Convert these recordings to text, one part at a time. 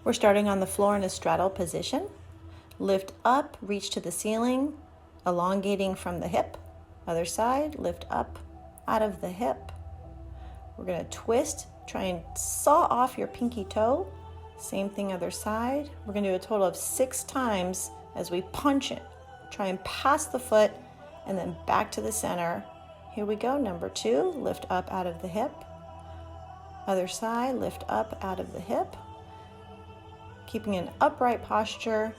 We're starting on the floor in a straddle position. Lift up, reach to the ceiling, elongating from the hip. Other side, lift up out of the hip. We're going to twist, try and saw off your pinky toe. Same thing other side. We're going to do a total of 6 times as we punch it. Try and pass the foot and then back to the center. Here we go, number 2, lift up out of the hip. Other side, lift up out of the hip. Keeping an upright posture.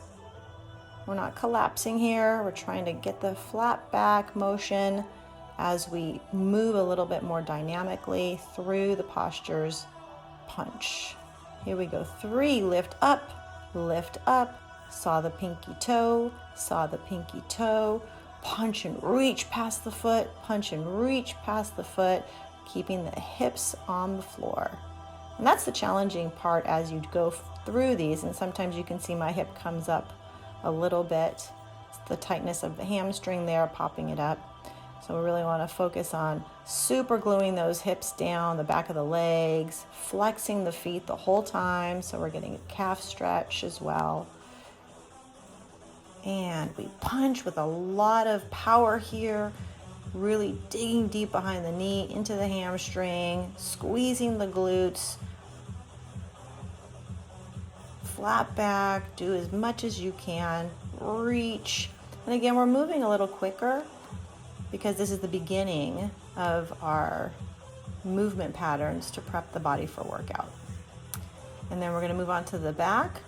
We're not collapsing here. We're trying to get the flat back motion as we move a little bit more dynamically through the postures. Punch. Here we go. 3, lift up, saw the pinky toe, punch and reach past the foot, punch and reach past the foot, keeping the hips on the floor. And that's the challenging part as you go through these, and sometimes you can see my hip comes up a little bit. It's the tightness of the hamstring there, popping it up. So we really want to focus on super gluing those hips down, the back of the legs, flexing the feet the whole time, so we're getting a calf stretch as well. And we punch with a lot of power here, really digging deep behind the knee into the hamstring, squeezing the glutes. Flat back, do as much as you can, reach. And again, we're moving a little quicker because this is the beginning of our movement patterns to prep the body for workout. And then we're going to move on to the back.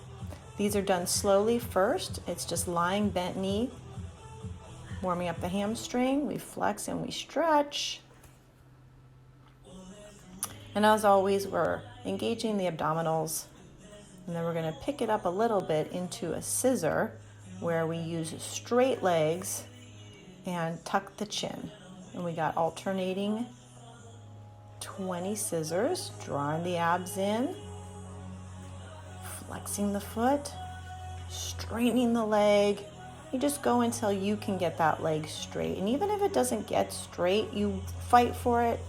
These are done slowly first. It's just lying bent knee, warming up the hamstring. We flex and we stretch. And as always, we're engaging the abdominals. And then we're going to pick it up a little bit into a scissor where we use straight legs and tuck the chin. And we got alternating 20 scissors, drawing the abs in, flexing the foot, straightening the leg. You just go until you can get that leg straight. And even if it doesn't get straight, you fight for it.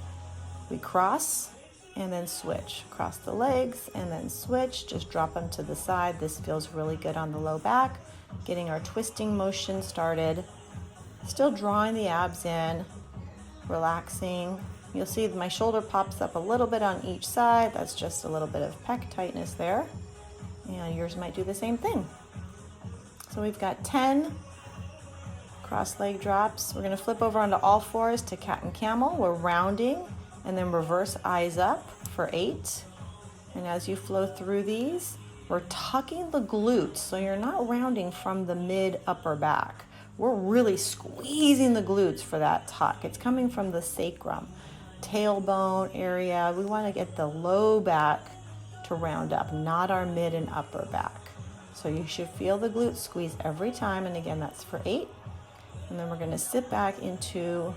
We cross and then switch. Cross the legs and then switch. Just drop them to the side. This feels really good on the low back. Getting our twisting motion started. Still drawing the abs in, relaxing. You'll see my shoulder pops up a little bit on each side. That's just a little bit of pec tightness there. And yours might do the same thing. So we've got 10 cross leg drops. We're going to flip over onto all fours to cat and camel. We're rounding and then reverse eyes up for 8. And as you flow through these, we're tucking the glutes. So you're not rounding from the mid upper back. We're really squeezing the glutes for that tuck. It's coming from the sacrum, tailbone area. We want to get the low back to round up, not our mid and upper back. So you should feel the glutes squeeze every time. And again, that's for 8. And then we're going to sit back into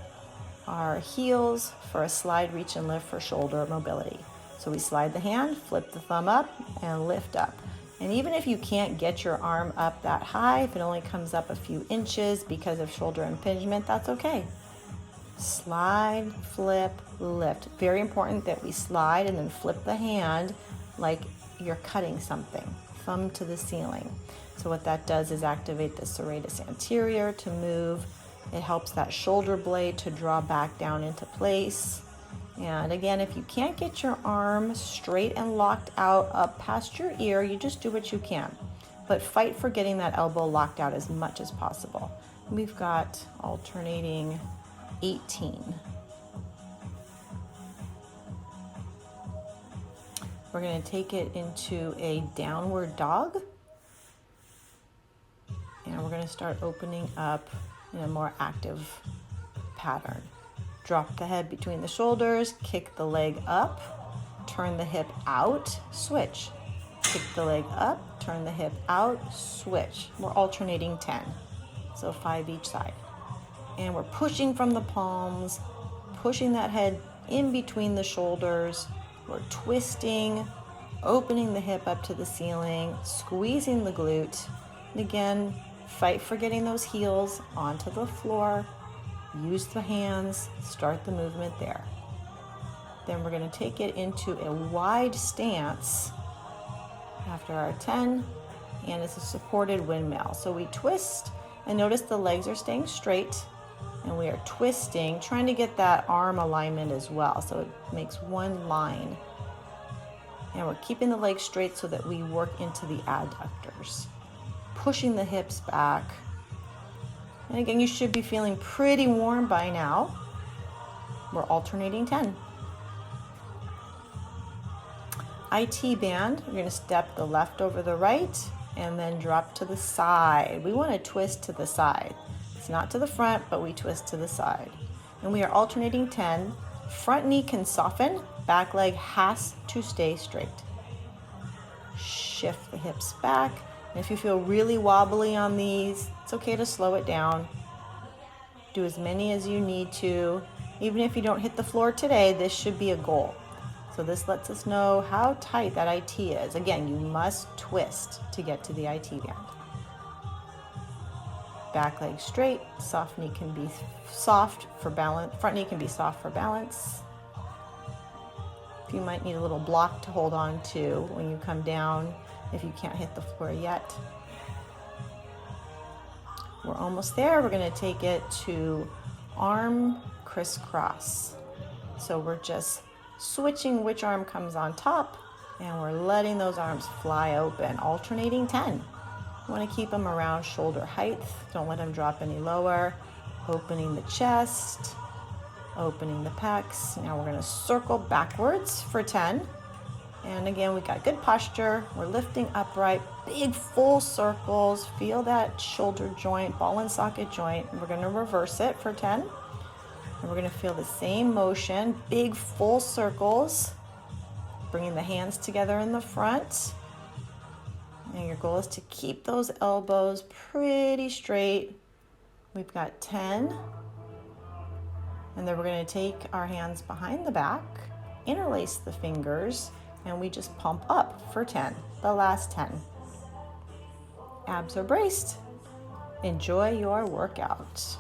our heels for a slide, reach, and lift for shoulder mobility. So we slide the hand, flip the thumb up, and lift up. And even if you can't get your arm up that high, if it only comes up a few inches because of shoulder impingement, that's okay. Slide, flip, lift. Very important that we slide and then flip the hand like you're cutting something, thumb to the ceiling. So what that does is activate the serratus anterior to move. It helps that shoulder blade to draw back down into place. And again, if you can't get your arm straight and locked out up past your ear, you just do what you can. But fight for getting that elbow locked out as much as possible. We've got alternating 18. We're going to take it into a downward dog. And we're going to start opening up in a more active pattern. Drop the head between the shoulders, kick the leg up, turn the hip out, switch. Kick the leg up, turn the hip out, switch. We're alternating 10, so 5 each side. And we're pushing from the palms, pushing that head in between the shoulders. We're twisting, opening the hip up to the ceiling, squeezing the glute. And again, fight for getting those heels onto the floor. Use the hands, start the movement there. Then we're going to take it into a wide stance after our 10, and it's a supported windmill. So we twist, and notice the legs are staying straight, and we are twisting, trying to get that arm alignment as well, so it makes one line. And we're keeping the legs straight so that we work into the adductors, pushing the hips back. And again, you should be feeling pretty warm by now. We're alternating 10. IT band, we're going to step the left over the right and then drop to the side. We want to twist to the side. It's not to the front, but we twist to the side. And we are alternating 10. Front knee can soften, back leg has to stay straight. Shift the hips back. And if you feel really wobbly on these, it's okay to slow it down. Do as many as you need to. Even if you don't hit the floor today, this should be a goal. So this lets us know how tight that IT is. Again, you must twist to get to the IT band. Back leg straight, soft knee can be soft for balance, front knee can be soft for balance. You might need a little block to hold on to when you come down if you can't hit the floor yet. We're almost there. We're going to take it to arm crisscross. So we're just switching which arm comes on top, and we're letting those arms fly open, alternating 10. You want to keep them around shoulder height. Don't let them drop any lower. Opening the chest, opening the pecs. Now we're going to circle backwards for 10. And again, we got good posture. We're lifting upright, big full circles. Feel that shoulder joint, ball and socket joint. We're going to reverse it for 10. And we're going to feel the same motion, big full circles, bringing the hands together in the front. And your goal is to keep those elbows pretty straight. We've got 10. And then we're going to take our hands behind the back, interlace the fingers, and we just pump up for 10, the last 10. Abs are braced. Enjoy your workout.